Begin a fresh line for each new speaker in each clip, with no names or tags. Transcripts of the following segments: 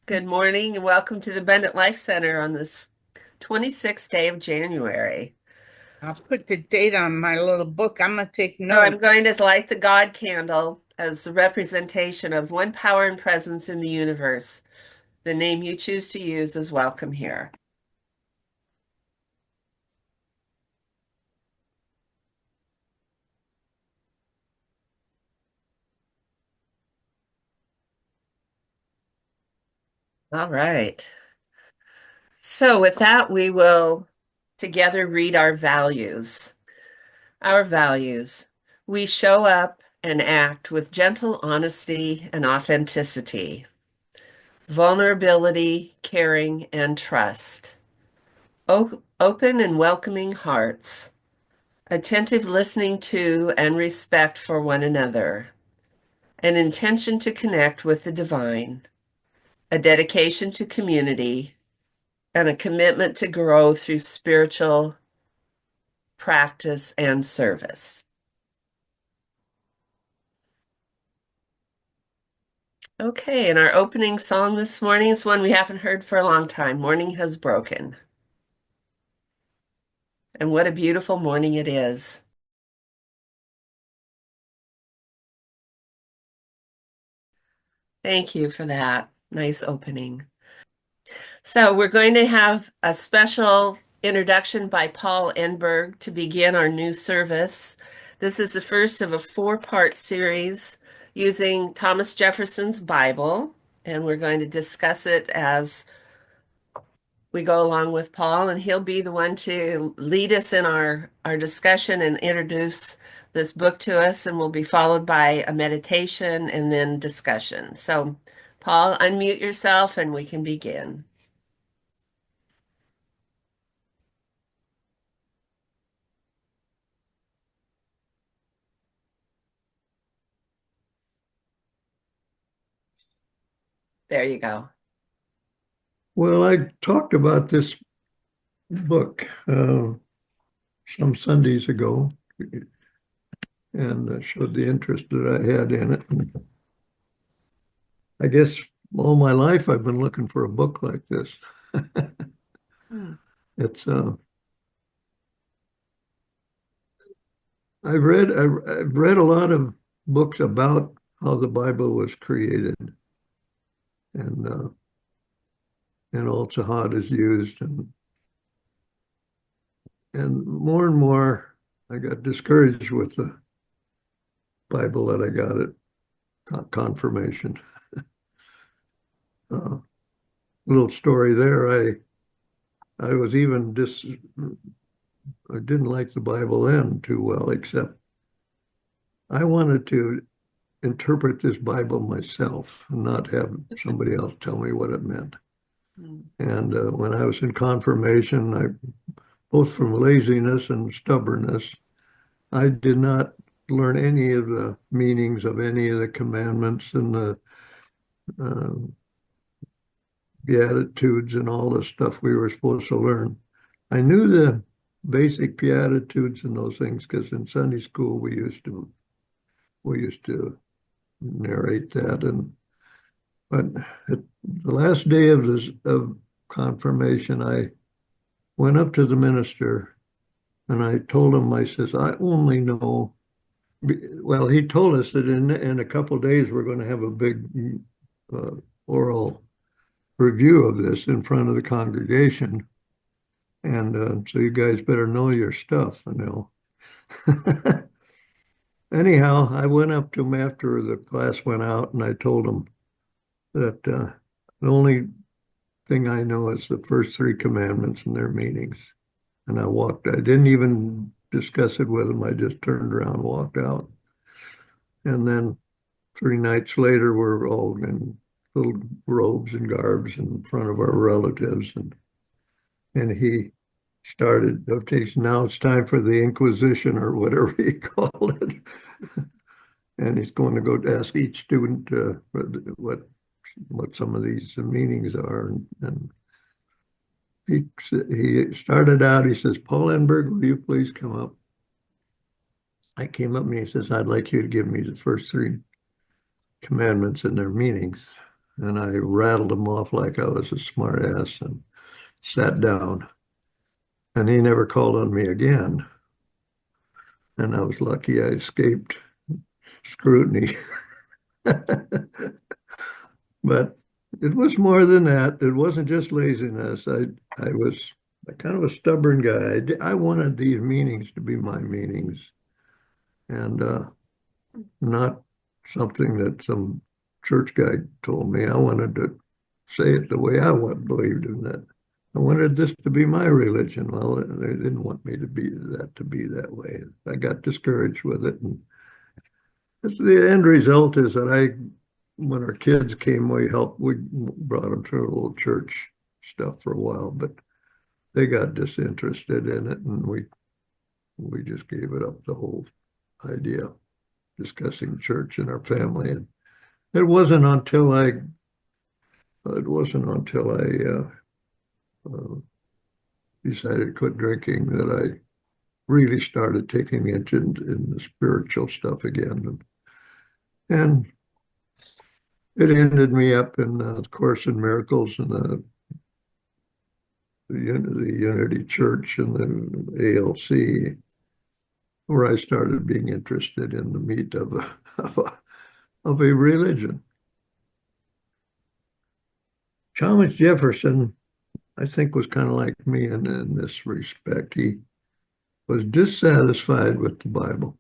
Good morning and welcome to the Abundant Life Center on this 26th day of January.
I'll put the date on my little book. I'm gonna take
So I'm
notes.
going to light the God candle as the representation of one power and presence in the universe. The name you choose to use is welcome here. All right. So with that, we will together read our values. Our values. We show up and act with gentle honesty and authenticity, vulnerability, caring, and trust. Open and welcoming hearts, attentive listening to and respect for one another, an intention to connect with the divine, a dedication to community, and a commitment to grow through spiritual practice and service. Okay, and our opening song this morning is one we haven't heard for a long time. Morning Has Broken. And what a beautiful morning it is. Thank you for that. Nice opening. So we're going to have a special introduction by Paul Enberg to begin our new service. This is the first of a four-part series using Thomas Jefferson's Bible, and we're going to discuss it as we go along with Paul, and he'll be the one to lead us in our discussion and introduce this book to us, and will be followed by a meditation and then discussion. So, Paul, unmute yourself and we can begin. There you go.
Well, I talked about this book some Sundays ago and showed the interest that I had in it. And I guess all my life I've been looking for a book like this.
Hmm.
It's I've read a lot of books about how the Bible was created and and also how it is used and more I got discouraged with the Bible that I got at confirmation. Uh, Little story there. I was even dis I didn't like the Bible then too well, except I wanted to interpret this Bible myself and not have somebody else tell me what it meant.
Hmm.
And when I was in confirmation, both from laziness and stubbornness, I did not learn any of the meanings of any of the commandments and the uh, Beatitudes and all the stuff we were supposed to learn. I knew the basic Beatitudes and those things because in Sunday school we used to narrate that. And but at the last day of confirmation, I went up to the minister and I told him, I says, I only know. Well, he told us that in a couple of days we're going to have a big uh, oral review of this in front of the congregation. And so you guys better know your stuff, you know. Anyhow, I went up to him after the class went out and I told him that the only thing I know is the first three commandments and their meanings. And I didn't even discuss it with him. I just turned around and walked out. And then 3 nights later, we're all in little robes and garbs in front of our relatives. And he started, okay, so now it's time for the Inquisition or whatever he called it. And he's going to go ask each student what some of these meanings are. And he started out, he says, Paul Enberg, will you please come up? I came up and he says, I'd like you to give me the first three commandments and their meanings. and I rattled them off like I was a smart ass and sat down. And he never called on me again. And I was lucky I escaped scrutiny. But it was more than that. It wasn't just laziness. I was kind of a stubborn guy. I wanted these meanings to be my meanings and not something that some church guy told me. I wanted to say it the way I believed in it. I wanted this to be my religion. Well, they didn't want me to be that way. I got discouraged with it, and the end result is that when our kids came, we brought them through a little church stuff for a while, but they got disinterested in it, and we just gave it up, the whole idea, discussing church in our family. And it wasn't until I decided to quit drinking that I really started taking interest in the spiritual stuff again. And it ended me up in the Course in Miracles and the Unity Church and the ALC, where I started being interested in the meat of of a religion. Thomas Jefferson, I think, was kind of like me in this respect. He was dissatisfied with the Bible.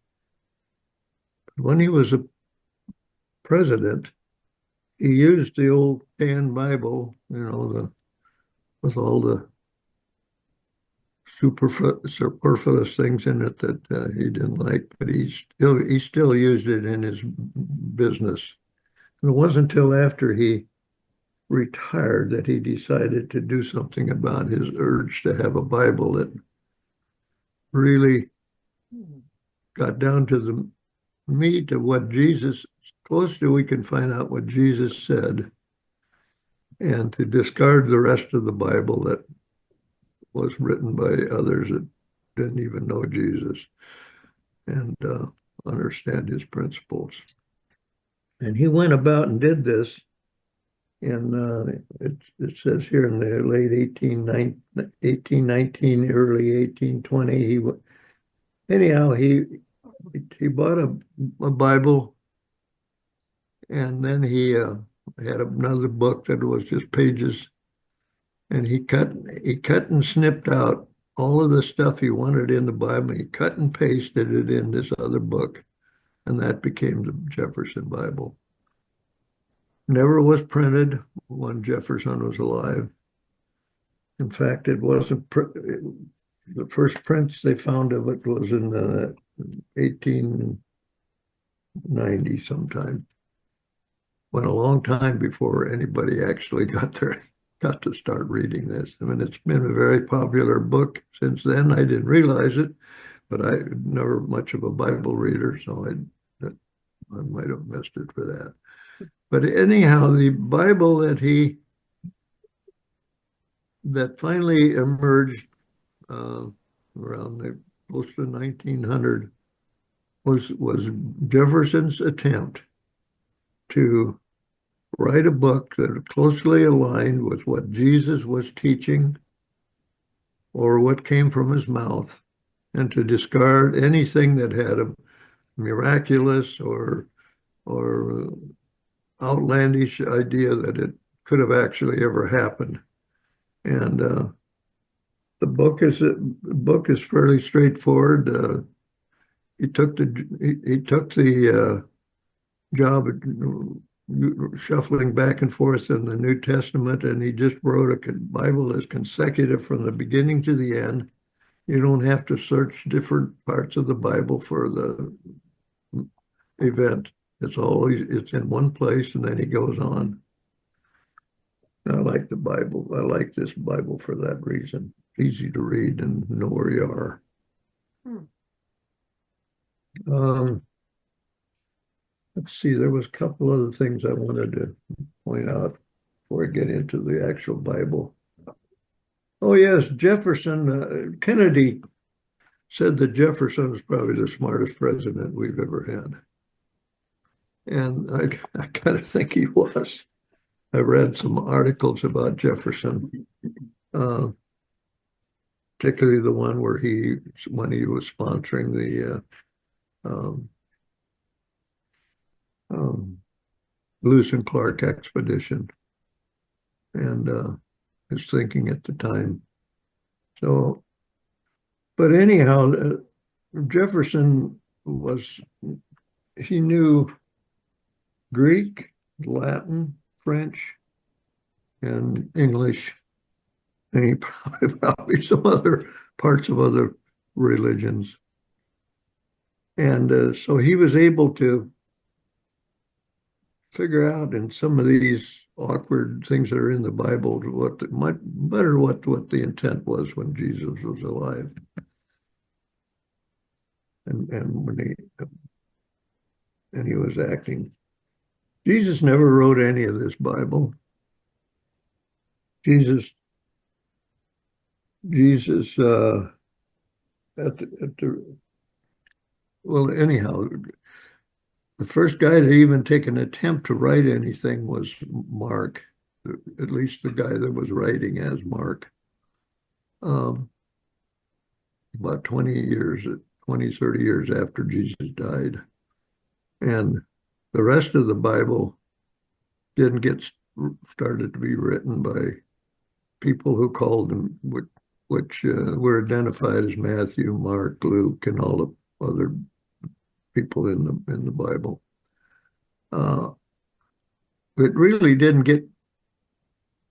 When he was a president, he used the old canned Bible, with all the superfluous things in it that he didn't like, but he still used it in his business. And it wasn't until after he retired that he decided to do something about his urge to have a Bible that really got down to the meat of what Jesus, close to we can find out what Jesus said, and to discard the rest of the Bible that was written by others that didn't even know Jesus and understand his principles. And he went about and did this in, it says here in the late 1819, early 1820. Anyhow, he bought a Bible, and then he had another book that was just pages, and he cut and snipped out all of the stuff he wanted in the Bible. He cut and pasted it in this other book, and that became the Jefferson Bible. Never was printed when Jefferson was alive. In fact, it wasn't the first prints they found of it was in the 1890 sometime. Went a long time before anybody actually got to start reading this. I mean, it's been a very popular book since then. I didn't realize it, but I never much of a Bible reader, so I might have missed it for that. But anyhow, the Bible that finally emerged around close to 1900 was Jefferson's attempt to write a book that closely aligned with what Jesus was teaching or what came from his mouth, and to discard anything that had a miraculous or outlandish idea that it could have actually ever happened. And the book is fairly straightforward. He took the job of shuffling back and forth in the New Testament, and he just wrote a Bible that's consecutive from the beginning to the end. You don't have to search different parts of the Bible for the event. It's in one place, and then he goes on. I like the Bible. I like this Bible for that reason. It's easy to read and know where you are. Let's see, there was a couple other things I wanted to point out before I get into the actual Bible. Oh yes, Kennedy said that Jefferson was probably the smartest president we've ever had. And I kind of think he was. I read some articles about Jefferson, uh, particularly the one where when he was sponsoring the um, um, Lewis and Clark expedition, and his thinking at the time. So, but anyhow, Jefferson he knew Greek, Latin, French, and English, and he probably some other parts of other religions. And so he was able to figure out in some of these awkward things that are in the Bible what the intent was when Jesus was alive, and when he was acting. Jesus never wrote any of this Bible. Jesus Jesus at the well anyhow, the first guy to even take an attempt to write anything was Mark, at least the guy that was writing as Mark. Um, about 30 years after Jesus died. And the rest of the Bible didn't get started to be written by people who called them, which were identified as Matthew, Mark, Luke, and all the other people in the Bible. It really didn't get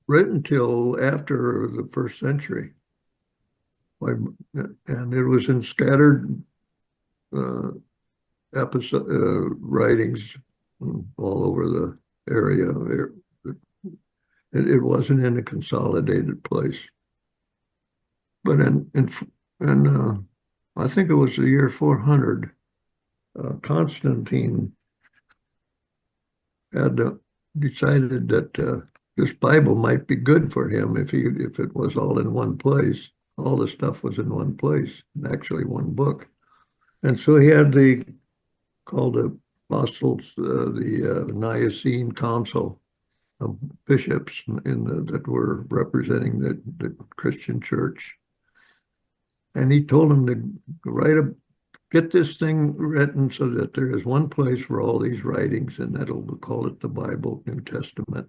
written till after the first century. And it was in scattered uh, writings all over the area. It wasn't in a consolidated place. But I think it was the year 400, Constantine had decided that this Bible might be good for him if it was all in one place. All the stuff was in one place, actually one book. And so he had called the apostles, the Nicene Council of bishops that were representing the Christian church. And he told them to get this thing written so that there is one place for all these writings, and we'll call it the Bible, New Testament.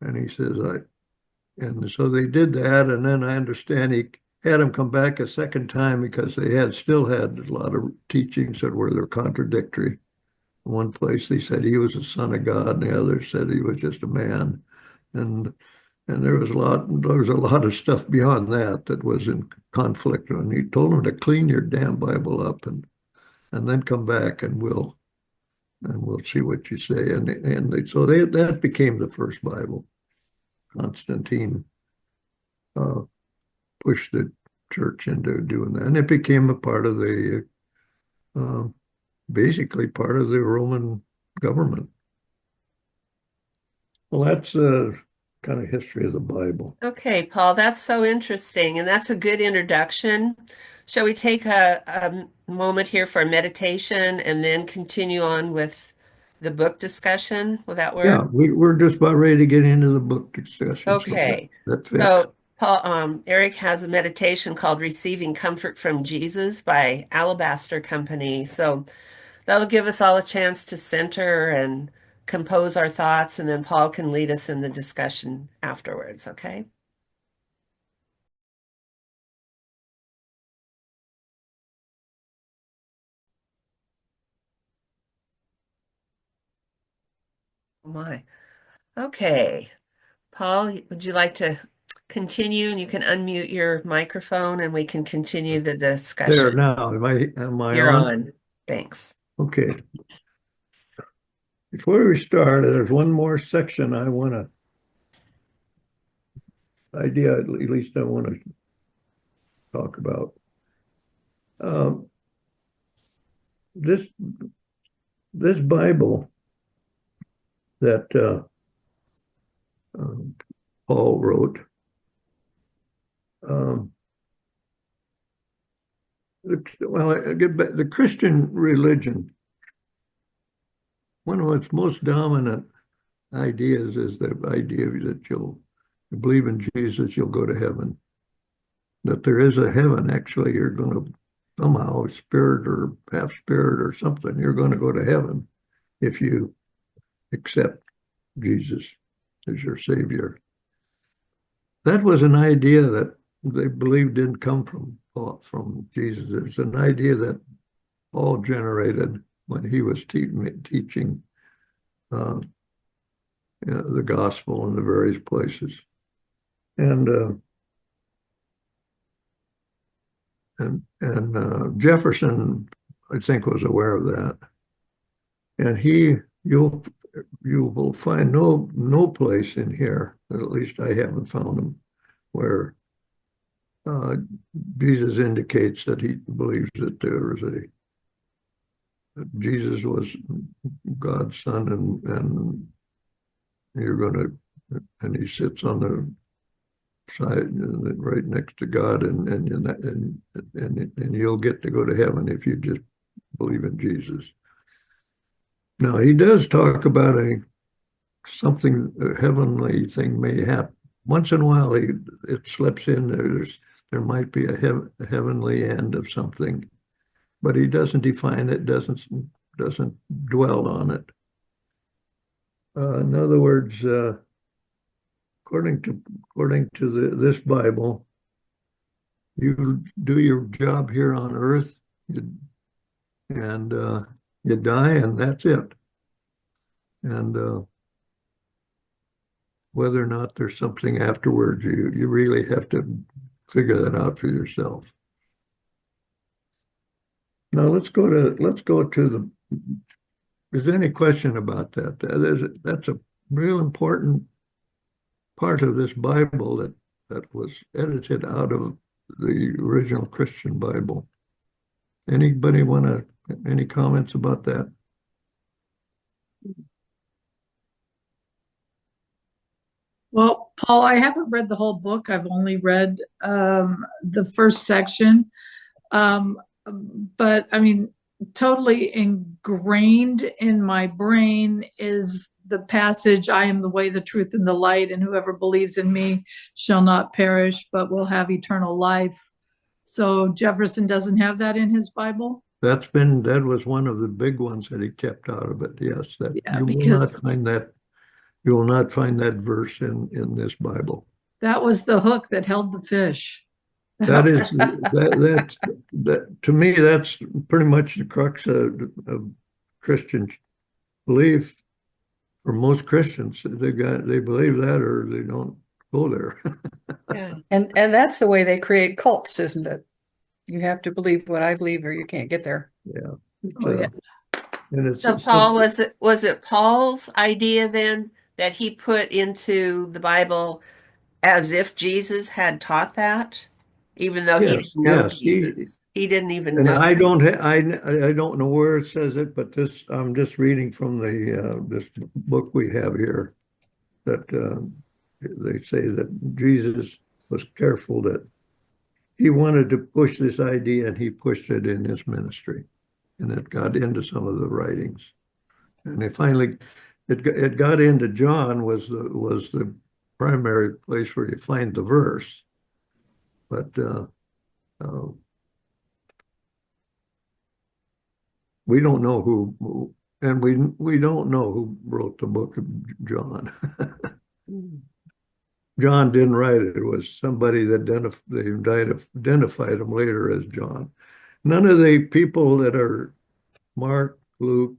And he says, and so they did that. And then I understand he had them come back a second time because they still had a lot of teachings that were contradictory. In one place they said he was the son of God, and the other said he was just a man. And there was a lot of stuff beyond that was in conflict. And he told them to clean your damn Bible up and then come back and we'll see what you say. So that became the first Bible. Constantine pushed the church into doing that, and it became a part of basically part of the Roman government. Well, that's kind of history of the Bible.
Okay, Paul, that's so interesting, and that's a good introduction. Shall we take a moment here for meditation and then continue on with the book discussion? Will that
Yeah,
work?
we're just about ready to get into the book discussion, so
Okay.
that fits.
So, Paul, Eric has a meditation called Receiving Comfort from Jesus by Alabaster Company. So that'll give us all a chance to center and compose our thoughts, and then Paul can lead us in the discussion afterwards, okay? Oh my. Okay. Paul, would you like to continue? And you can unmute your microphone and we can continue the
There
discussion.
now, am I
You're
on?
on. Thanks.
Okay. Before we start, there's one more section I want to at least I want to talk about. Um, this this Bible that um, Paul wrote, um, I get back, the Christian religion, one of its most dominant ideas is the idea that you believe in Jesus, you'll go to heaven. That there is a heaven, actually, you're going to somehow, spirit or half spirit or something, you're going to go to heaven if you accept Jesus as your Savior. That was an idea that they believed didn't come from Jesus. It's an idea that Paul generated when he was teaching uh, the gospel in the various places. And Jefferson, I think, was aware of that. And you will find no place in here, at least I haven't found them, where Jesus indicates that he believes that that Jesus was God's son, and you're going to, and he sits on the side right next to God, and you'll get to go to heaven if you just believe in Jesus. Now he does talk about a heavenly thing may happen once in a while. It slips in there might be a heavenly end of something, but he doesn't define it, doesn't dwell on it. In other words, according to this Bible, you do your job here on earth, and you die, and that's it. And whether or not there's something afterwards, you really have to figure that out for yourself. Now let's go to the. Is there any question about that? That's a real important part of this Bible that was edited out of the original Christian Bible. Anybody any comments about that?
Well, Paul, I haven't read the whole book. I've only read the first section. But I mean, totally ingrained in my brain is the passage, I am the way, the truth, and the light, and whoever believes in me shall not perish, but will have eternal life. So Jefferson doesn't have that in his Bible?
That was one of the big ones that he kept out of it. Yes,
Yeah,
you will not find that. You will not find that verse in this Bible.
That was the hook that held the fish.
That to me, that's pretty much the crux of Christian belief. For most Christians, they believe that, or they don't go there.
Yeah.
And that's the way they create cults, isn't it? You have to believe what I believe, or you can't get there.
Yeah.
Oh, yeah.
And it's
So Paul, was it Paul's idea then that he put into the Bible as if Jesus had taught that, even though he didn't know Jesus? He didn't even
and
know.
I don't know where it says it, but I'm just reading from this book we have here that they say that Jesus was careful, that he wanted to push this idea, and he pushed it in his ministry, and it got into some of the writings, and it got into John was the primary place where you find the verse, but we don't know who, and we don't know who wrote the book of John. John didn't write it. It was somebody that they identified him later as John. None of the people that are Mark, Luke,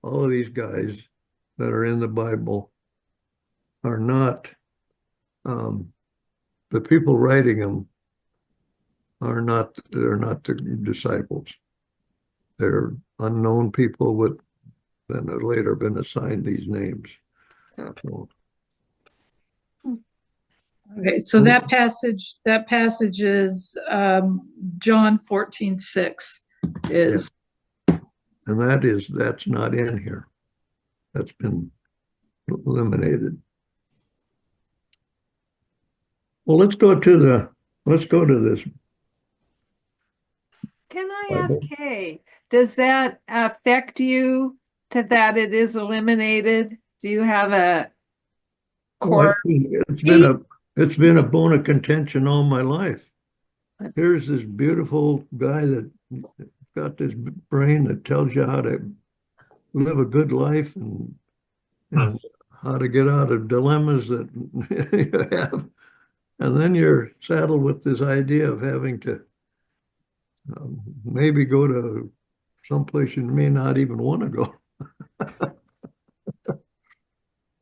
all of these guys that are in the Bible are not, the people writing them they're not the disciples. They're unknown people that have later been assigned these names. So,
Okay, so that passage is John 14:6 is.
and that's not in here. That's been eliminated. Well, let's go to this.
Can I ask, hey, does that affect you to that it is eliminated? Do you have a
Oh,
core?
it's been a bone of contention all my life. Here's this beautiful guy that got this brain that tells you how to live a good life and how to get out of dilemmas that you have. And then you're saddled with this idea of having to maybe go to someplace you may not even want to go.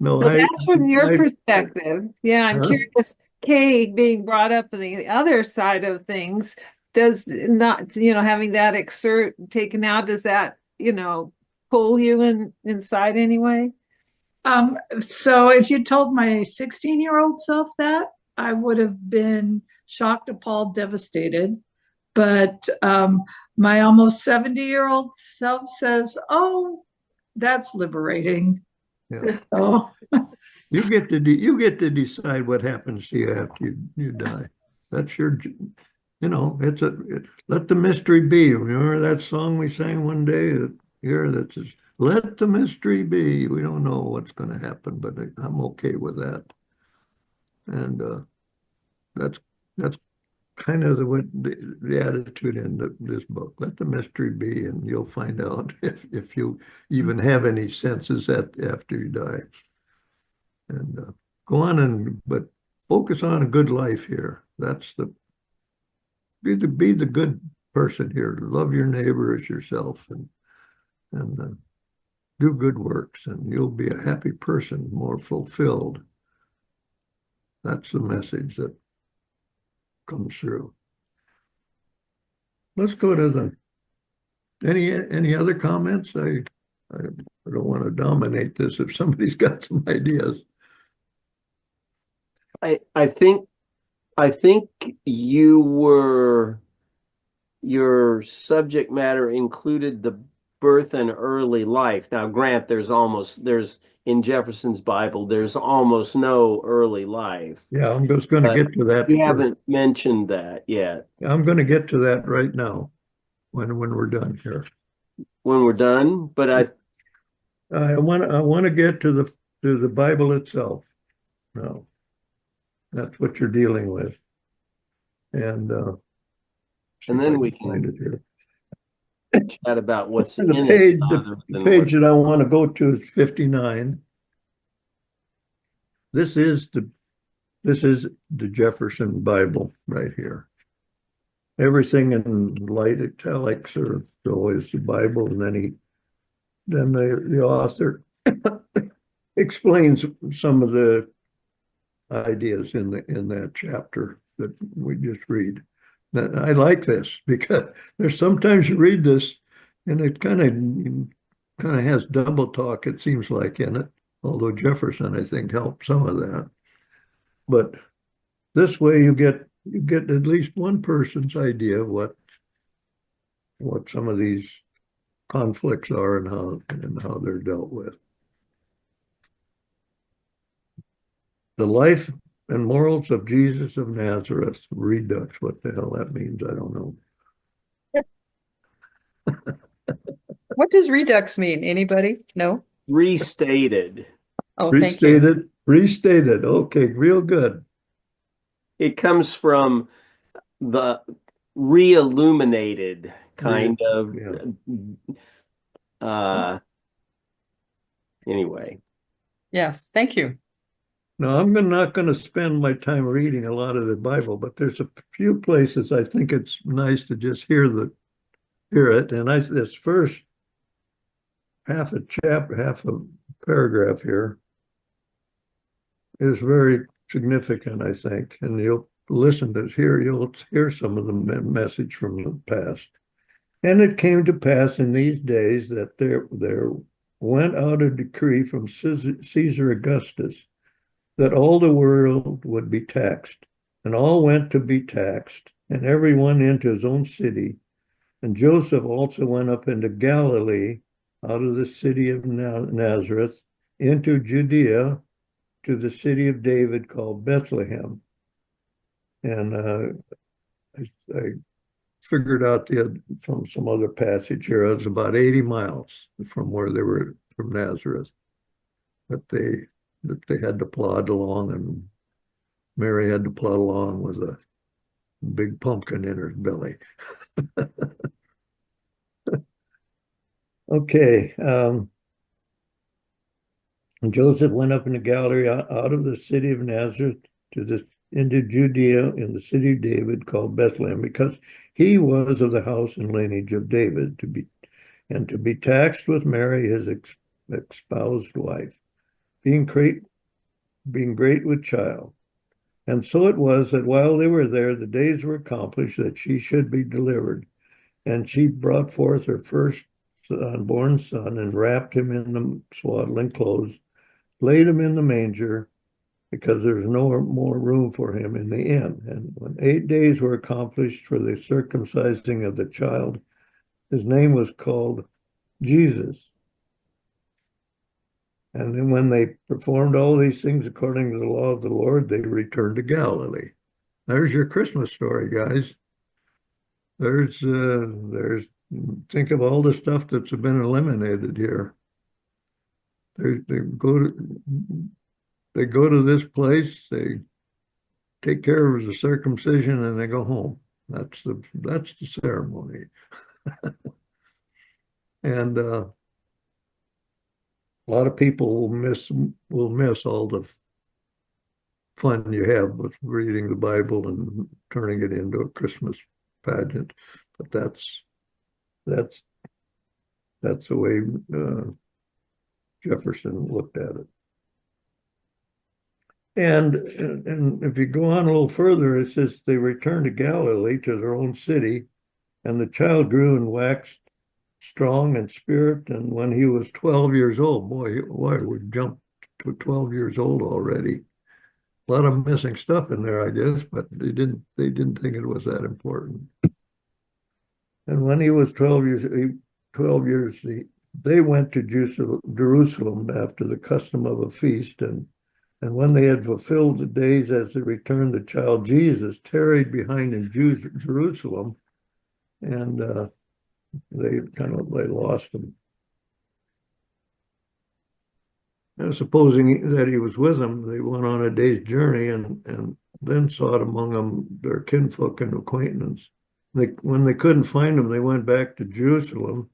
No,
So that's from your perspective. Yeah, I'm
Huh?
curious, Kay being brought up on the other side of things, does not, having that exert taken out, does that, pull you inside anyway?
So if you told my 16-year-old self that, I would have been shocked, appalled, devastated. But my almost 70-year-old self says, "Oh, that's liberating."
Yeah.
So
You get to decide what happens to you after you die. That's your, let the mystery be. Remember that song we sang one day here that says, "Let the mystery be." We don't know what's going to happen, but I'm okay with that. And that's kind of the attitude in this book. Let the mystery be, and you'll find out if you even have any senses after you die. And go on but focus on a good life here. That's be the good person here. Love your neighbor as yourself, and do good works, and you'll be a happy person, more fulfilled. That's the message that comes through. Let's go to any other comments? I don't want to dominate this if somebody's got some ideas.
I think your subject matter included the birth and early life. Now, there's in Jefferson's Bible, there's almost no early life.
Yeah, I'm just going to get to that
You
first.
haven't mentioned that yet.
I'm going to get to that right now when we're done here.
When we're done, but
I want to get to the Bible itself. No, that's what you're dealing with, and
then we
find
can
it here.
chat about what's
The
in
page,
it other
the
than
page that I want to go to is 59. This is the Jefferson Bible right here. Everything in light italics are always the Bible, and then the author explains some of the ideas in that chapter that we just read. That I like this because there's sometimes you read this and it kind of has double talk, it seems like, in it. Although Jefferson, I think, helped some of that. But this way you get at least one person's idea of what some of these conflicts are and how they're dealt with. The life and morals of Jesus of Nazareth, Redux. What the hell that means, I don't know.
What does redux mean? Anybody? No?
restated.
Oh, thank you.
Restated. Okay, real good.
It comes from the re-illuminated kind of anyway.
Yes, thank you.
Now, I'm not going to spend my time reading a lot of the Bible, but there's a few places I think it's nice to just hear it. And this first half a paragraph here is very significant, I think. And you'll hear some of the message from the past. And it came to pass in these days that there went out a decree from Caesar Augustus that all the world would be taxed, and all went to be taxed, and everyone into his own city. And Joseph also went up into Galilee, out of the city of Nazareth, into Judea, to the city of David called Bethlehem. And I figured out from some other passage here, it was about 80 miles from where they were from Nazareth that they had to plod along, and Mary had to plod along with a big pumpkin in her belly. Okay. And Joseph went up in the Galilee out of the city of Nazareth into Judea in the city of David called Bethlehem, because he was of the house and lineage of David, to be taxed with Mary, his espoused wife, being great with child. And so it was that while they were there, the days were accomplished that she should be delivered. And she brought forth her first unborn son and wrapped him in the swaddling clothes, laid him in the manger, because there's no more room for him in the inn. And when 8 days were accomplished for the circumcising of the child, his name was called Jesus. And then when they performed all these things according to the law of the Lord, they returned to Galilee. There's your Christmas story, guys. There's think of all the stuff that's been eliminated here. They go to this place, they take care of the circumcision, and they go home. That's the ceremony. And a lot of people will miss all the fun you have with reading the Bible and turning it into a Christmas pageant. But that's the way Jefferson looked at it. And if you go on a little further, it says they returned to Galilee, to their own city, and the child grew and waxed strong in spirit. And when he was 12 years old, boy, we jumped to 12 years old already. A lot of missing stuff in there, I guess, but they didn't think it was that important. And when he was 12 years, they went to Jerusalem after the custom of a feast, and when they had fulfilled the days as they returned, the child Jesus tarried behind in Jerusalem, and they lost him. And supposing that he was with them, they went on a day's journey and then sought among them their kinfolk and acquaintance. When they couldn't find him, they went back to Jerusalem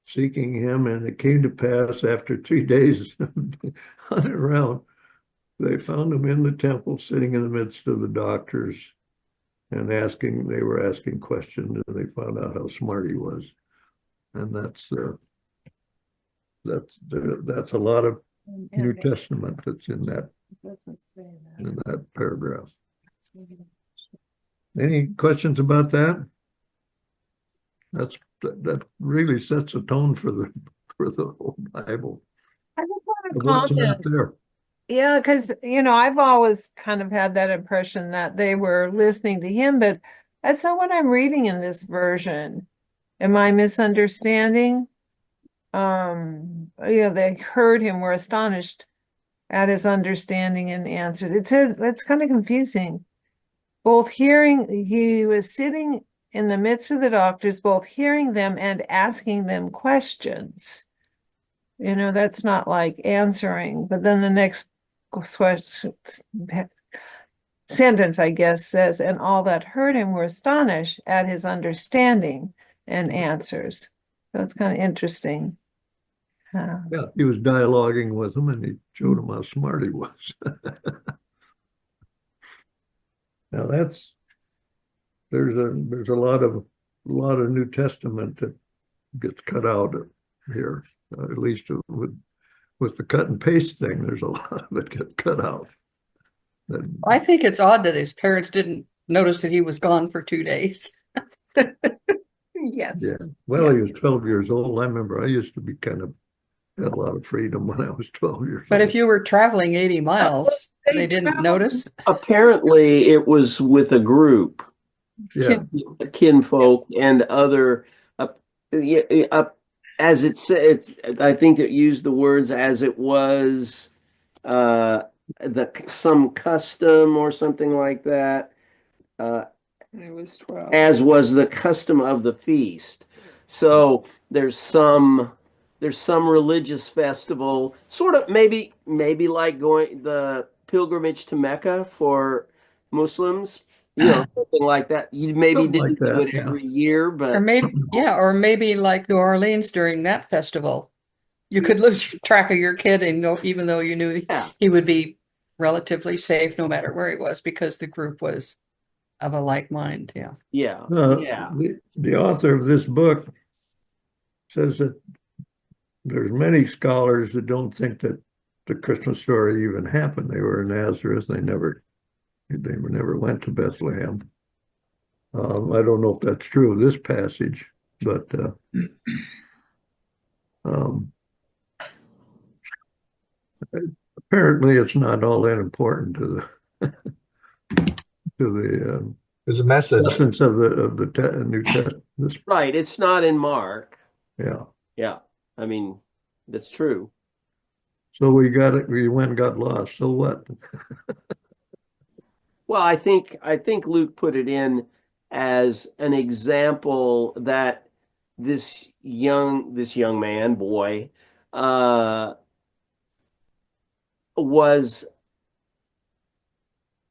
seeking him, and it came to pass after 3 days hunting around, they found him in the temple, sitting in the midst of the doctors, and they were asking questions, and they found out how smart he was. And that's a lot of New Testament that's in that paragraph. Any questions about that? That really sets a tone for the whole Bible.
I just want to
What's not
comment.
there?
Yeah, because I've always kind of had that impression that they were listening to him, but that's not what I'm reading in this version. Am I misunderstanding? They heard him, were astonished at his understanding and answers. It's kind of confusing. He was sitting in the midst of the doctors, both hearing them and asking them questions. That's not like answering. But then the next sentence, I guess, says, and all that heard him were astonished at his understanding and answers. So it's kind of interesting.
Yeah, he was dialoguing with them, and he showed them how smart he was. Now there's a lot of New Testament that gets cut out here, at least with the cut and paste thing. There's a lot of it gets cut out.
I think it's odd that his parents didn't notice that he was gone for 2 days.
Yes.
Yeah. Well, he was 12 years old. I remember I used to be had a lot of freedom when I was 12 years
But
old.
if you were traveling 80 miles, they didn't notice.
Apparently, it was with a group,
Yeah.
kinfolk and other. As it says, I think it used the words as it was, some custom or something like that.
It was 12.
as was the custom of the feast. So there's some religious festival, sort of maybe like going the pilgrimage to Mecca for Muslims, something like that. You maybe
Something like
didn't do
that,
it
yeah.
every year,
Or
but
maybe like New Orleans during that festival. You could lose track of your kid and even though you knew
yeah,
he would be relatively safe no matter where he was because the group was of a like mind. Yeah.
yeah,
Uh,
yeah.
the author of this book says that there's many scholars that don't think that the Christmas story even happened. They were in Nazareth. They never went to Bethlehem. I don't know if that's true of this passage, but um, apparently it's not all that important to the
There's a message.
essence of the New Testament.
Right. It's not in Mark.
Yeah.
Yeah. I mean, that's true.
So we got it. We went and got lost. So what?
Well, I think Luke put it in as an example that this young man, boy, uh, was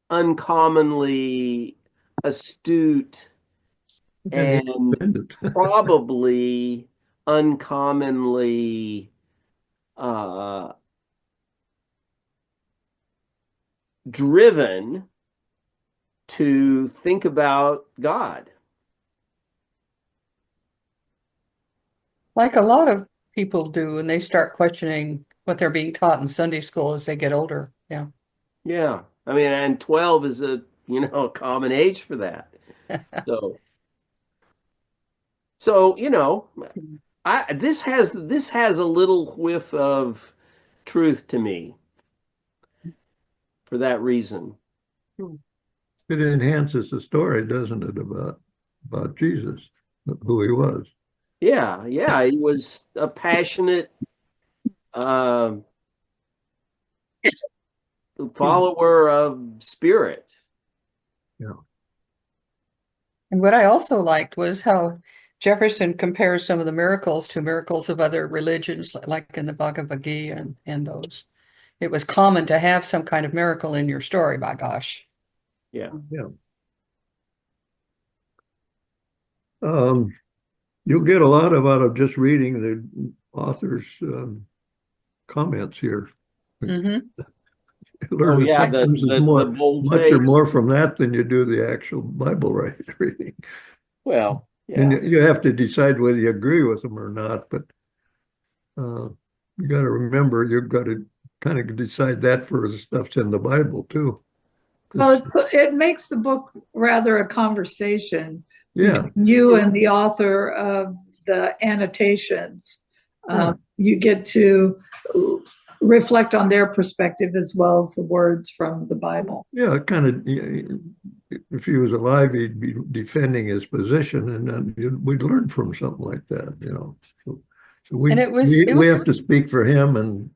uncommonly astute
And he
and
offended.
probably uncommonly uh, driven to think about God.
Like a lot of people do, and they start questioning what they're being taught in Sunday school as they get older. Yeah.
Yeah. I mean, and 12 is a common age for that. So, so, this has a little whiff of truth to me for that reason.
It enhances the story, doesn't it, about Jesus, who he was.
Yeah, yeah, he was a passionate um follower of spirit.
Yeah.
And what I also liked was how Jefferson compares some of the miracles to miracles of other religions, like in the Bhagavad Gita and those. It was common to have some kind of miracle in your story, by gosh.
Yeah.
Yeah. You'll get a lot out of just reading the author's comments here.
Mm-hmm.
Learn
Oh
the
yeah, the
things is
the, the
more, much or
boldface.
more from that than you do the actual Bible reading.
Well,
And
yeah.
you have to decide whether you agree with them or not, but you got to remember you've got to kind of decide that for the stuff's in the Bible too.
Well, it makes the book rather a conversation
Yeah,
between you and the author of the annotations.
Yeah.
You get to reflect on their perspective as well as the words from the Bible.
yeah, kind of. If he was alive, he'd be defending his position, and then we'd learn from something like that. So we
And it
we have
was
to speak for him and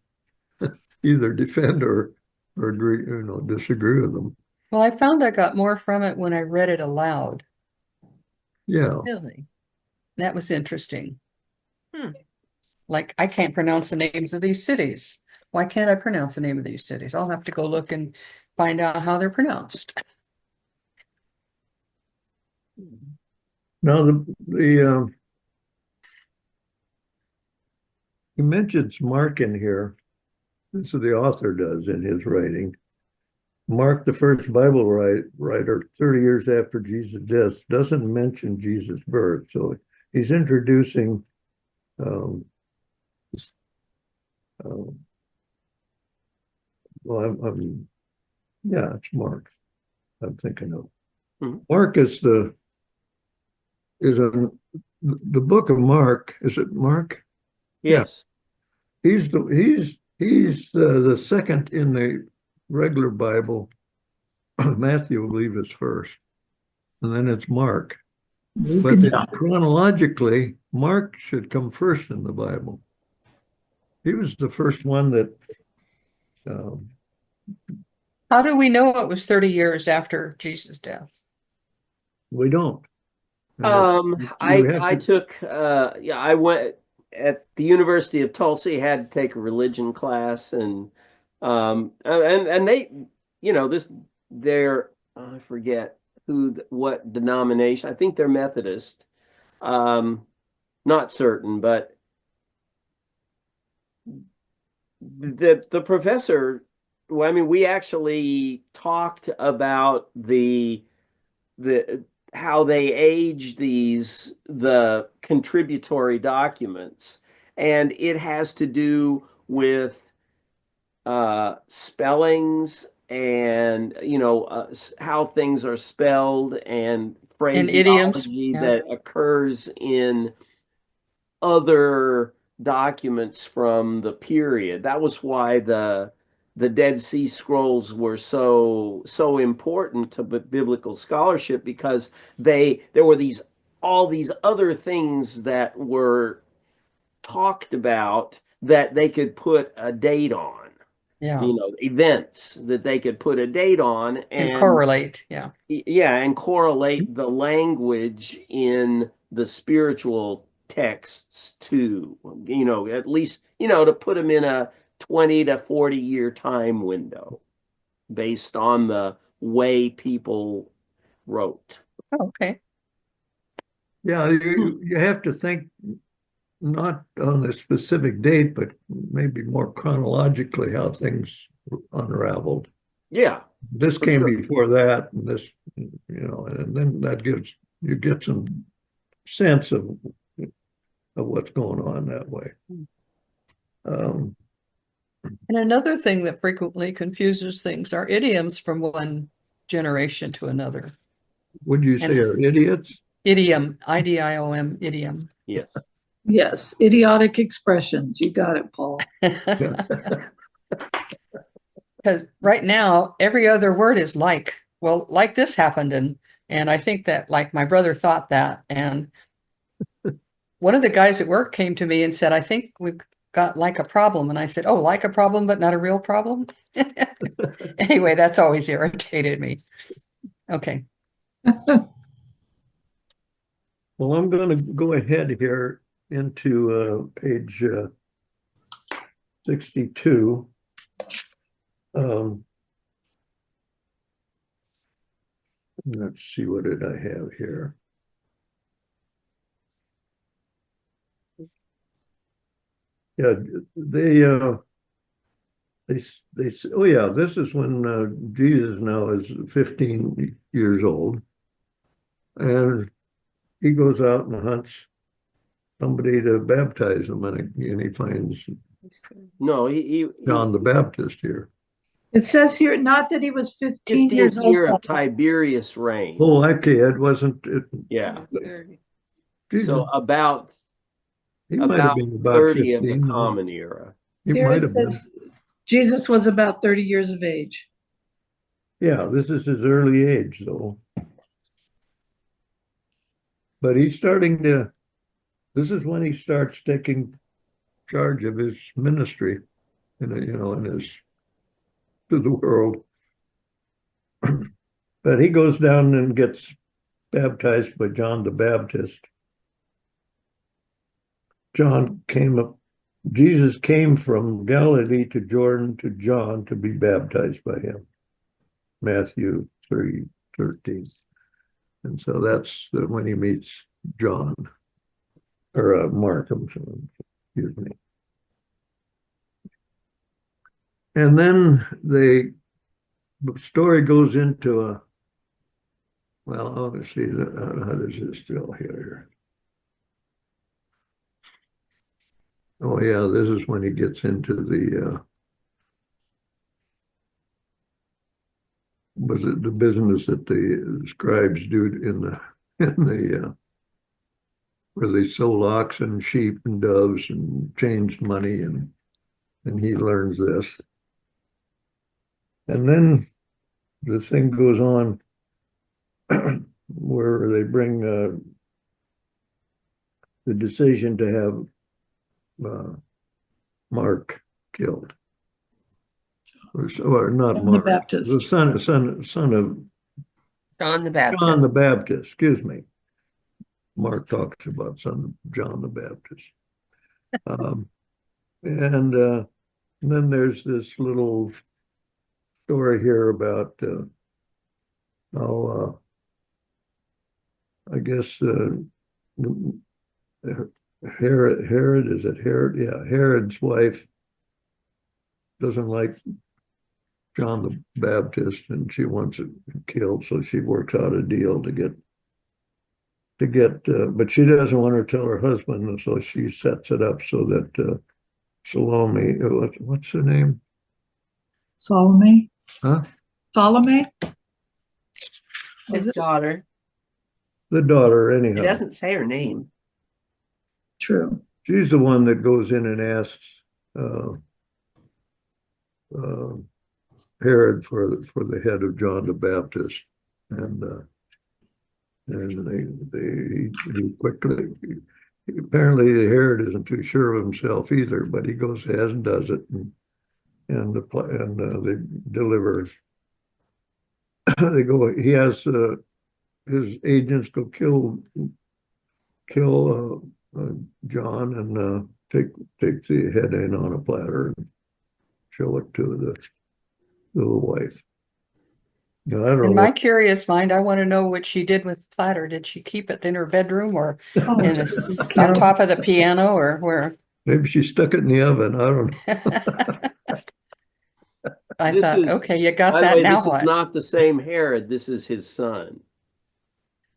either defend or agree, disagree with them.
well, I found I got more from it when I read it aloud.
Yeah,
Really? That was interesting. Like, I can't pronounce the names of these cities. Why can't I pronounce the name of these cities? I'll have to go look and find out how they're pronounced.
now he mentions Mark in here. This is the author does in his writing. Mark, the first Bible writer, 30 years after Jesus' death, doesn't mention Jesus' birth. So he's introducing well, yeah, it's Mark. I'm thinking of Mark is the book of Mark. Is it Mark?
Yes.
He's the second in the regular Bible. Matthew, I believe, is first, and then it's Mark. But chronologically, Mark should come first in the Bible. He was the first one that.
How do we know it was 30 years after Jesus' death?
We don't. And you have
I
to,
took yeah, I went at the University of Tulsa, had to take a religion class and they, you know, this they're I forget what denomination. I think they're Methodist. Um, Not certain, but the professor, well, I mean, we actually talked about the how they age the contributory documents, and it has to do with spellings and how things are spelled and
And idioms.
phraseology
Yeah.
that occurs in other documents from the period. That was why the Dead Sea Scrolls were so important to biblical scholarship, because there were all these other things that were talked about that they could put a date on,
Yeah.
events that they could put a date on,
And
and
correlate. Yeah.
yeah, and correlate the language in the spiritual texts to, at least, to put them in a 20 to 40 year time window based on the way people wrote.
Oh, okay.
yeah, you have to think not on a specific date, but maybe more chronologically how things unraveled.
Yeah,
This
for
came
sure.
before that, and this, and then that gives you get some sense of what's going on that way. Um,
And another thing that frequently confuses things are idioms from one generation to another.
would you say
And
are idiots?
idiom, IDIOM, idiom.
Yes.
Yes, idiotic expressions. You got it, Paul.
Because right now, every other word is like. Well, like this happened, and I think that like my brother thought that, and one of the guys at work came to me and said, "I think we've got like a problem," and I said, "Oh, like a problem, but not a real problem." Anyway, that's always irritated me. Okay.
Well, I'm going to go ahead here into page 62. Let's see, what did I have here? Yeah, they oh yeah, this is when Jesus now is 15 years old, and he goes out and hunts somebody to baptize him, and he finds
No, he
John the Baptist here.
It says here, not that he was 15 years
15th
old.
year of Tiberius' reign.
Oh, okay, it wasn't it.
Yeah.
Jesus,
So
he might have
about
been about
30 of the
15.
Common Era.
He
Here
might
it
have been.
says Jesus was about 30 years of age.
Yeah, this is his early age, though. But he's starting to, this is when he starts taking charge of his ministry in his, to the world. But he goes down and gets baptized by John the Baptist. Jesus came from Galilee to Jordan to John to be baptized by him. Matthew 3:13. And so that's when he meets John, or Mark, excuse me. And then the story goes into well, obviously, how does this still here? Oh yeah, this is when he gets into the was it the business that the scribes do in the where they sold oxen, sheep, and doves and changed money, and he learns this. And then the thing goes on where they bring the decision to have Mark killed. Or not
John the
Mark,
Baptist.
the son of
John the
John the
Baptist.
Baptist, excuse me. Mark talks about son of John the Baptist. Um, and then there's this little story here about how I guess Herod, is it Herod? Yeah, Herod's wife doesn't like John the Baptist and she wants him killed, so she works out a deal to get but she doesn't want to tell her husband, and so she sets it up so that Salome, what's her name?
Salome?
Huh?
Salome?
His
it?
daughter.
The daughter,
He
anyhow.
doesn't say her name.
True.
She's the one that goes in and asks uh, uh, Herod for the head of John the Baptist, and he quickly apparently Herod isn't too sure of himself either, but he goes ahead and does it, and they deliver. They go. He has his agents go kill John and take the head in on a platter and show it to the little wife. Now, I don't
In
know
my curious mind, I want to know what she did with the platter. Did she keep it in her bedroom or
Oh,
in on top of the piano or where?
maybe she stuck it in the oven. I don't know.
I
This
thought,
is-
okay, you got
By the
that,
way,
now
this is
what?
not the same Herod. This is his son.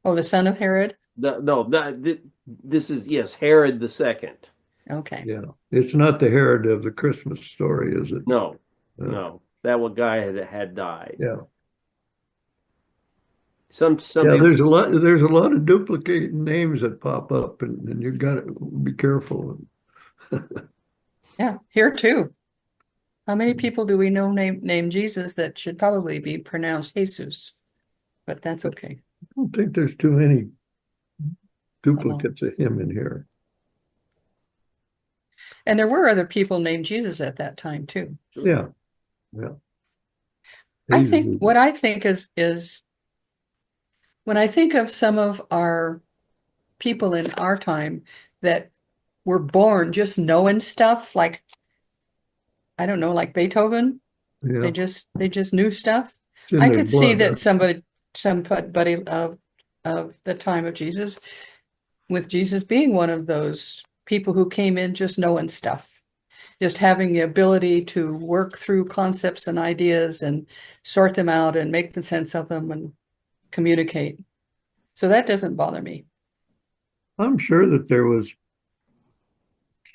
Oh, the son of Herod?
This is, yes, Herod the second.
Okay.
Yeah, it's not the Herod of the Christmas story, is it?
No,
Uh,
no, that one guy had died.
Yeah.
Some
Yeah,
people,
there's a lot of duplicate names that pop up, and you got to be careful.
Yeah, here too. How many people do we know named Jesus that should probably be pronounced Jesus? But that's okay.
I don't think there's too many duplicates of him in here.
And there were other people named Jesus at that time too.
Yeah, yeah.
I think what I think is when I think of some of our people in our time that were born just knowing stuff, like I don't know, like Beethoven,
Yeah,
they just knew stuff.
it's in
I
their
could see
blood.
that somebody of the time of Jesus, with Jesus being one of those people who came in just knowing stuff, just having the ability to work through concepts and ideas and sort them out and make the sense of them and communicate. So that doesn't bother me.
I'm sure that there was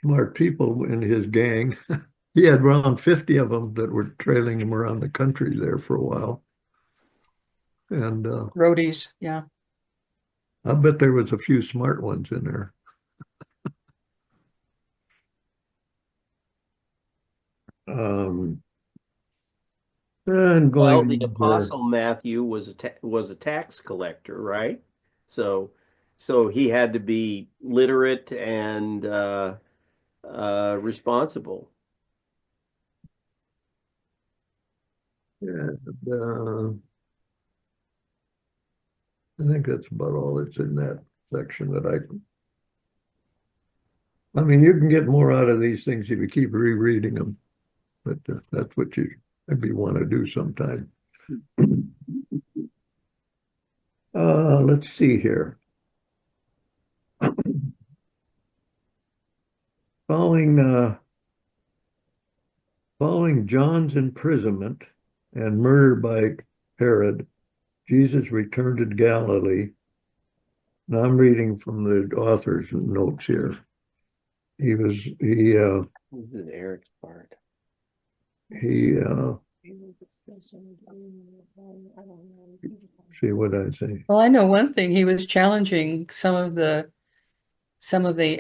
smart people in his gang. He had around 50 of them that were trailing him around the country there for a while. And
Roadies, yeah.
I bet there was a few smart ones in there. And
well,
going
the
there.
apostle Matthew was a tax collector, right? So he had to be literate and responsible.
And, I think that's about all that's in that section that I mean, you can get more out of these things if you keep rereading them, but that's what you maybe want to do sometime. Let's see here. Following John's imprisonment and murder by Herod, Jesus returned to Galilee. Now I'm reading from the author's notes here. He
This is Eric's part.
See what I say.
Well, I know one thing, he was challenging some of the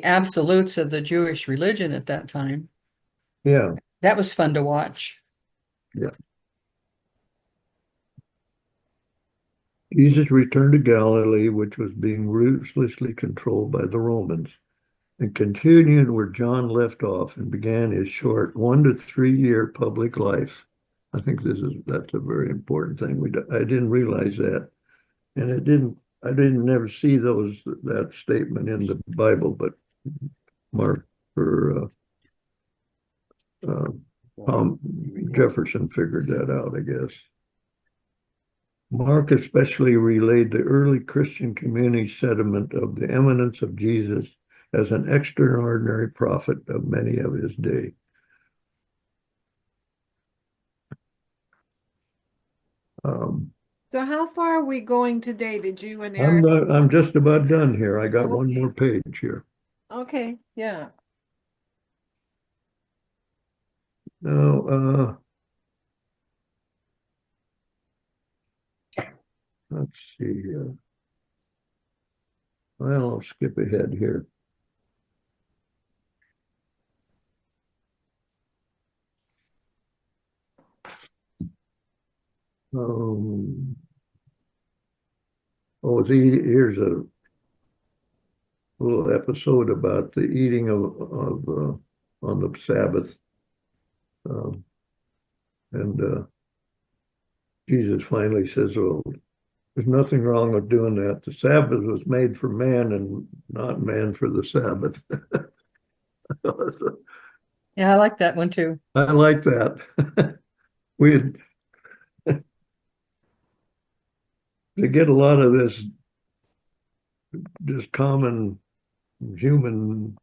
absolutes of the Jewish religion at that time.
Yeah,
That was fun to watch.
yeah. Jesus returned to Galilee, which was being ruthlessly controlled by the Romans, and continued where John left off and began his short 1 to 3 year public life. I think that's a very important thing. I didn't realize that. And I didn't never see that statement in the Bible, but Mark or Jefferson figured that out, I guess. Mark especially relayed the early Christian community sentiment of the eminence of Jesus as an extraordinary prophet of many of his day.
So how far are we going today? Did you and Eric?
I'm just about done here. I got one
Okay.
more page here.
Okay, yeah.
Now, let's see here. Well, I'll skip ahead here. Here's a little episode about the eating of on the Sabbath. And Jesus finally says, "Oh, there's nothing wrong with doing that. The Sabbath was made for man and not man for the Sabbath."
Yeah, I like that one too.
I like that. We to get a lot of this just common human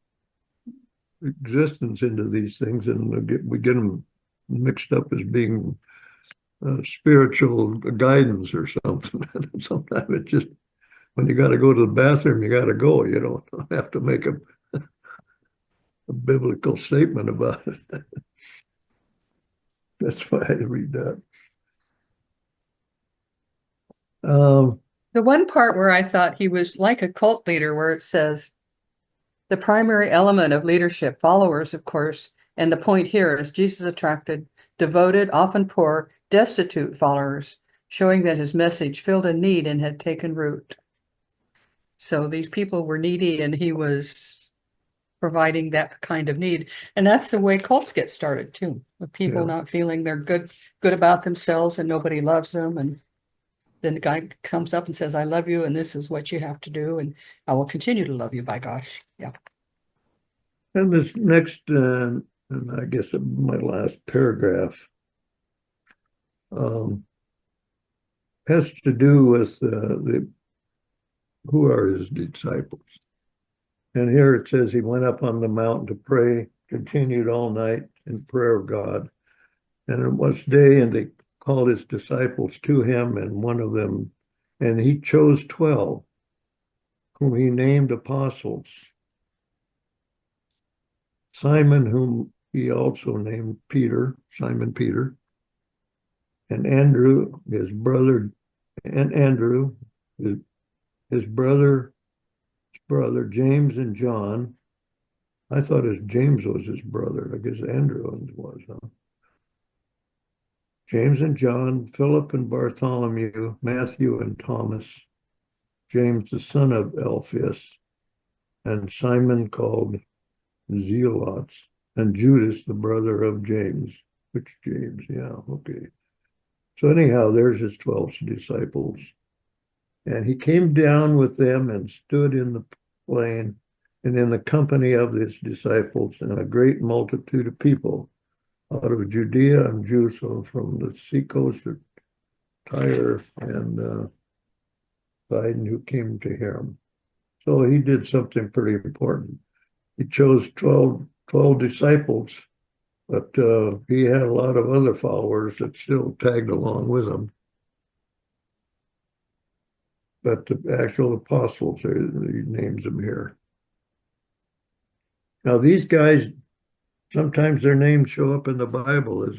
existence into these things, and we get them mixed up as being spiritual guidance or something. Sometimes it's just when you got to go to the bathroom, you got to go. You don't have to make a biblical statement about it. That's why I read that.
The one part where I thought he was like a cult leader, where it says the primary element of leadership, followers, of course, and the point here is Jesus attracted devoted, often poor, destitute followers, showing that his message filled a need and had taken root. So these people were needy, and he was providing that kind of need. And that's the way cults get started too, with people
Yeah.
not feeling they're good about themselves and nobody loves them. And then the guy comes up and says, "I love you, and this is what you have to do, and I will continue to love you, by gosh." Yeah.
And this next, and I guess my last paragraph, has to do with who are his disciples. And here it says he went up on the mountain to pray, continued all night in prayer of God. And it was day, and they called his disciples to him, and he chose 12, whom he named apostles. Simon, whom he also named Peter, Simon Peter, and Andrew, his brother, his brother, James and John. I thought James was his brother. I guess Andrew was, huh? James and John, Philip and Bartholomew, Matthew and Thomas, James the son of Alphaeus, and Simon called Zealots, and Judas the brother of James. Which James? Yeah, okay. So anyhow, there's his 12 disciples. And he came down with them and stood in the plain and in the company of his disciples and a great multitude of people out of Judea and Jerusalem, from the seacoast of Tyre and Sidon, who came to hear him. So he did something pretty important. He chose 12 disciples, but he had a lot of other followers that still tagged along with him. But the actual apostles, he names them here. Now, these guys, sometimes their names show up in the Bible as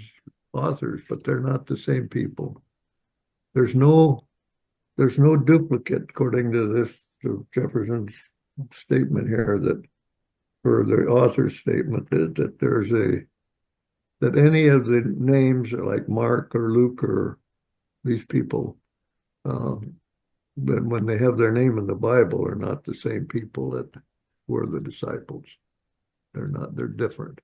authors, but they're not the same people. There's no duplicate, according to Jefferson's statement here, that for the author's statement that any of the names are like Mark or Luke or these people, but when they have their name in the Bible, are not the same people that were the disciples. They're not, they're different.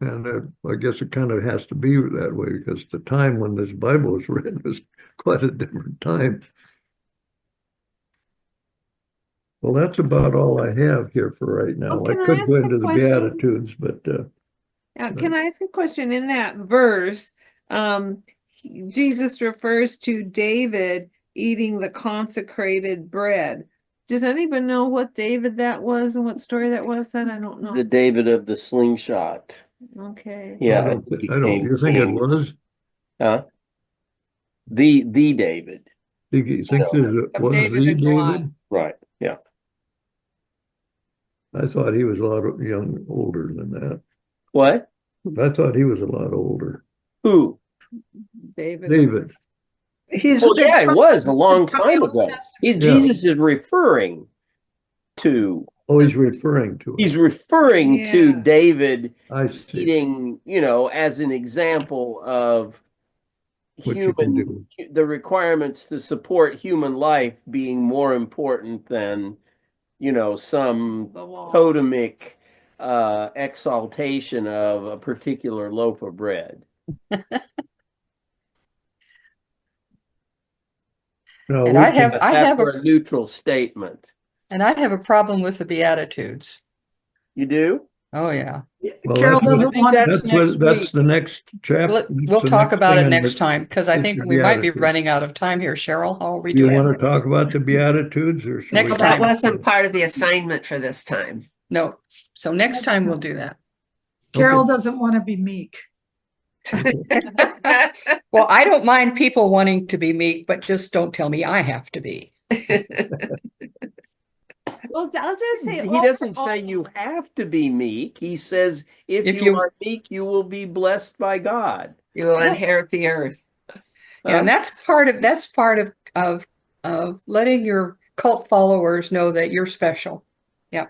And I guess it kind of has to be that way because the time when this Bible was written was quite a different time. Well, that's about all I have here for right now.
Oh,
I
can I
could
ask
go
a
into the
question?
Beatitudes, but
Can I ask a question in that verse? Jesus refers to David eating the consecrated bread. Does anybody know what David that was and what story that was? That I don't know.
The David of the slingshot.
Okay.
Yeah,
I don't, you think it
king.
was?
Huh? The David.
You think it
Of
was
David
the
and Goliath.
David?
Right. Yeah.
I thought he was a lot older than that.
What?
I thought he was a lot older.
Who?
David.
David.
He's
Well,
it's
yeah, it
from-
was a long
from the
time
Old
ago.
Testament.
Jesus is referring to
Oh, he's referring to it.
he's referring to
Yeah.
David
I see
eating, as an example of
what you can
human
do.
the requirements to support human life being more important than, some
The law.
totemic exaltation of a particular loaf of bread.
No,
And
we
I
can,
have, I
That's
have
for
a,
a neutral statement.
and I have a problem with the Beatitudes.
You do?
Oh, yeah.
well,
Carol
that's what-
doesn't
think
want.
that's next
that's
week.
the next chapter.
We'll talk about it next time because I think we might be running out of time here. Cheryl, how are we
Do you
doing?
want to talk about the Beatitudes or? should
Next
we-
Well, that
time.
wasn't part of the assignment for this time.
No. So next time we'll do that.
Carol
Okay.
doesn't want to be meek.
Well, I don't mind people wanting to be meek, but just don't tell me I have to be.
Well, I'll just say
He doesn't say you have to be meek. He says if you are meek, you will be blessed by God.
You will inherit the earth.
Yeah, and that's part of letting your cult followers know that you're special. Yeah.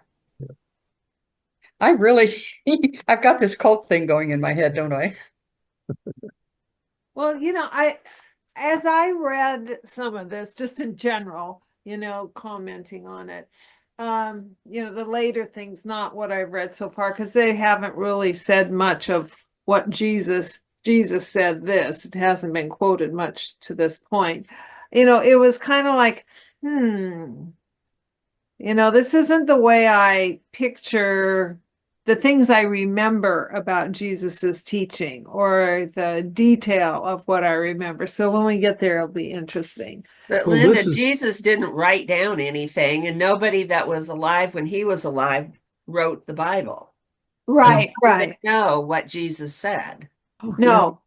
I've got this cult thing going in my head, don't I?
Well, as I read some of this, just in general, commenting on it, the later things, not what I've read so far, because they haven't really said much of what Jesus said this. It hasn't been quoted much to this point. It was kind of like, this isn't the way I picture the things I remember about Jesus's teaching or the detail of what I remember. So when we get there, it'll be interesting.
But
Well,
Linda,
this is-
Jesus didn't write down anything, and nobody that was alive when he was alive wrote the Bible.
Right,
So
right.
they know what Jesus said.
No,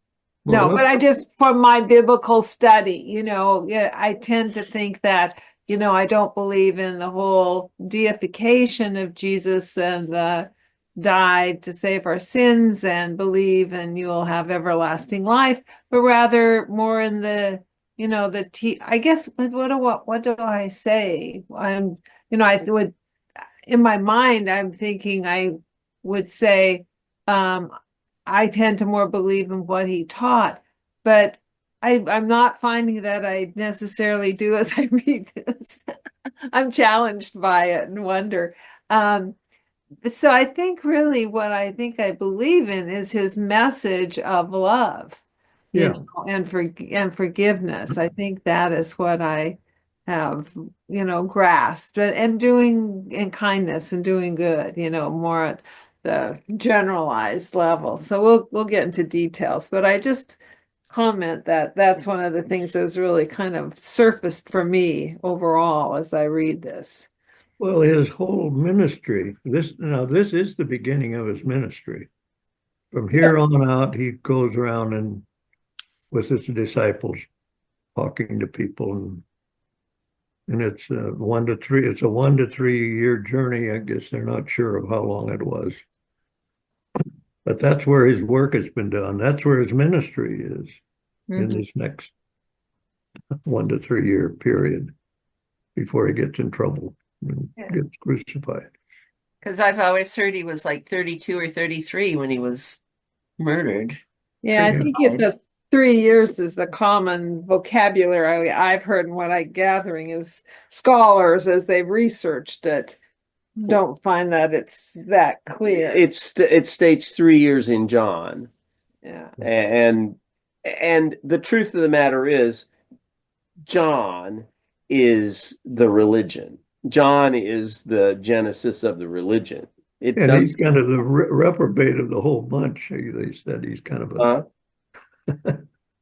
Well,
no, but I just, from my biblical study, I tend to think that, I don't believe in the whole deification of Jesus and the died to save our sins and believe and you will have everlasting life, but rather more in the, I guess, what do I say? I would, in my mind, I'm thinking I would say, I tend to more believe in what he taught, but I'm not finding that I necessarily do as I read this. I'm challenged by it and wonder. So I think really what I think I believe in is his message of love, and forgiveness. I think that is what I have, grasped, and doing and kindness and doing good, more at the generalized level. So we'll get into details, but I just comment that that's one of the things that has really kind of surfaced for me overall as I read this.
Well, his whole ministry, this is the beginning of his ministry. From here on out, he goes around and with his disciples talking to people and it's a 1 to 3 year journey. I guess they're not sure of how long it was. But that's where his work has been done. That's where his ministry is in this next 1 to 3 year period before he gets in trouble and gets crucified.
Because I've always heard he was like 32 or 33 when he was murdered.
Yeah, I think the 3 years is the common vocabulary I've heard, and what I'm gathering is scholars as they've researched it don't find that it's that clear.
It states 3 years in John.
Yeah.
And the truth of the matter is, John is the religion. John is the genesis of the religion. It
And
does,
he's kind of the reprobate of the whole bunch. They said he's kind of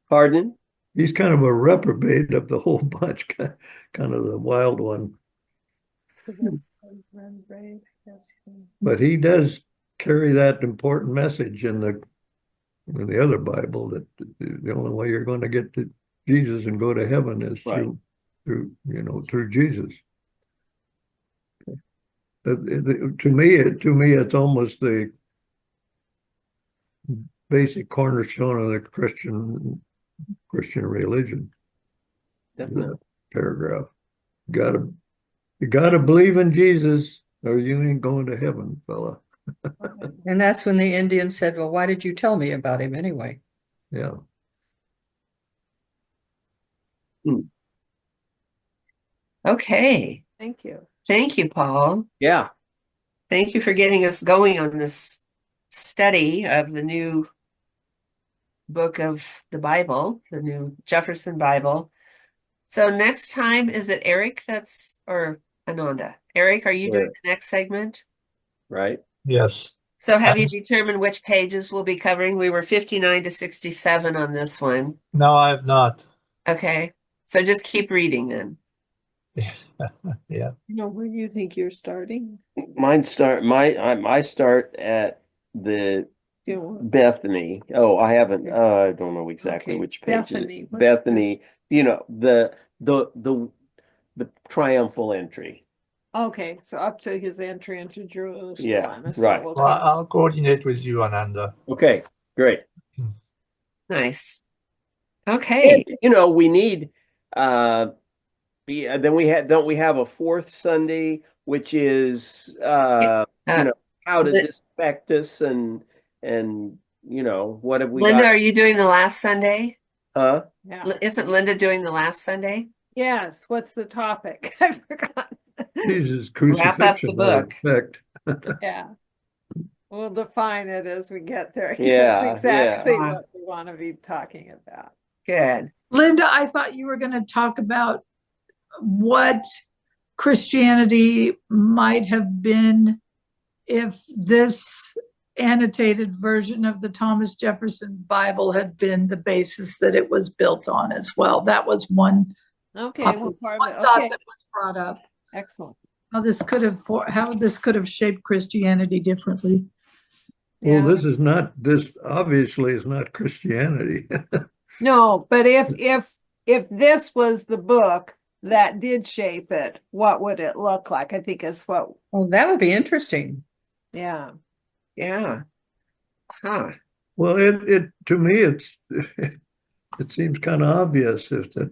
pardon?
he's kind of a reprobate of the whole bunch, kind of the wild one. But he does carry that important message in the other Bible that the only way you're going to get to Jesus and go to heaven is
Right.
through Jesus. To me, it's almost the basic cornerstone of the Christian religion.
Definitely.
That paragraph. You gotta believe in Jesus, or you ain't going to heaven, fella.
And that's when the Indian said, well, why did you tell me about him anyway?
Yeah.
Okay.
Thank you.
Thank you, Paul.
Yeah.
Thank you for getting us going on this study of the new book of the Bible, the new Jefferson Bible. So next time, is it Eric or Ananda? Eric, are you doing the next segment?
Right.
Yes.
So have you determined which pages we'll be covering? We were 59 to 67 on this one.
No, I have not.
Okay. So just keep reading then.
Yeah.
Where do you think you're starting?
I start at the Bethany. Oh, I haven't. I don't know exactly
Okay,
which page.
Bethany. What's
Bethany. The triumphal entry.
Okay, so up to his entry into Jerusalem.
Yeah,
So
right.
we'll
Well,
take-
I'll coordinate with you, Ananda.
Okay, great.
Nice. Okay.
We need then don't we have a fourth Sunday, which is how did this affect us, and what have we
Linda,
got?
are you doing the last Sunday?
Huh?
Yeah.
Isn't Linda doing the last Sunday?
Yes. What's the topic? I forgot.
Jesus'
Wrap up the
crucifixion, I
book.
expect.
Yeah. We'll define it as we get there.
Yeah,
Exactly
yeah.
what we want to be talking about.
Good.
Linda, I thought you were going to talk about what Christianity might have been if this annotated version of the Thomas Jefferson Bible had been the basis that it was built on as well. That was one
Okay.
one
Well,
thought
okay.
that was brought up.
Excellent.
How this could have shaped Christianity differently.
Well,
Yeah.
this obviously is not Christianity.
No, but if this was the book that did shape it, what would it look like? I think it's what.
Oh, that would be interesting.
Yeah.
Yeah. Huh.
Well, to me, it seems kind of obvious that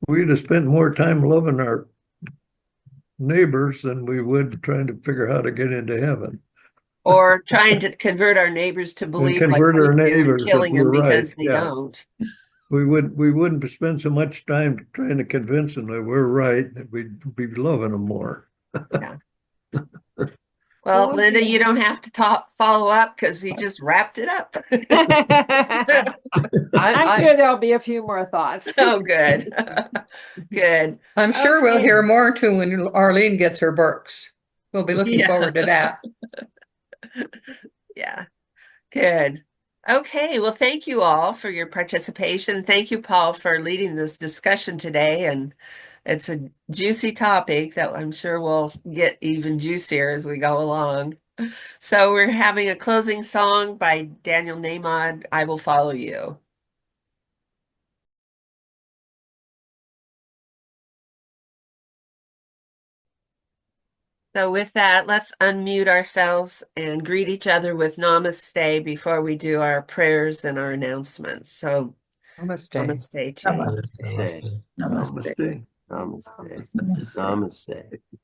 we'd have spent more time loving our neighbors than we would trying to figure how to get into heaven.
Or trying to convert our neighbors to believe like
convert our
we do and
neighbors that
killing them
we're
because
right.
they
Yeah.
don't.
We wouldn't spend so much time trying to convince them that we're right, that we'd be loving them more.
Well,
Well,
Linda,
yeah.
you don't have to follow up because he just wrapped it up.
I'm sure there'll be a few more thoughts.
Oh, good. Good.
I'm sure we'll
Okay.
hear more too when Arlene gets her books. We'll be looking
Yeah.
forward to that.
Yeah. Good. Okay. Well, thank you all for your participation. Thank you, Paul, for leading this discussion today. And it's a juicy topic that I'm sure will get even juicier as we go along. So we're having a closing song by Daniel Nahmod, I Will Follow You. So with that, let's unmute ourselves and greet each other with namaste before we do our prayers and our announcements. So
Namaste.
namaste to you.
Namaste.
Namaste.
Namaste. Namaste.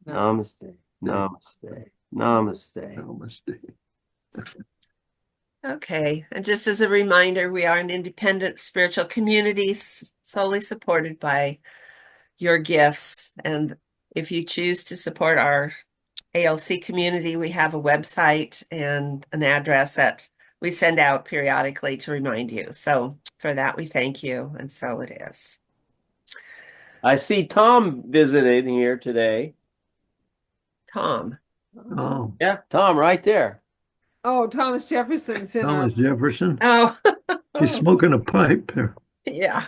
Namaste. Namaste. Namaste.
Namaste.
Okay, and just as a reminder, we are an independent spiritual community solely supported by your gifts. And if you choose to support our ALC community, we have a website and an address that we send out periodically to remind you. So for that, we thank you. And so it is.
I see Tom visited here today.
Tom.
Oh,
Yeah, Tom, right there.
Oh, Thomas Jefferson's in our
Thomas Jefferson.
Oh,
He's smoking a pipe there.
yeah.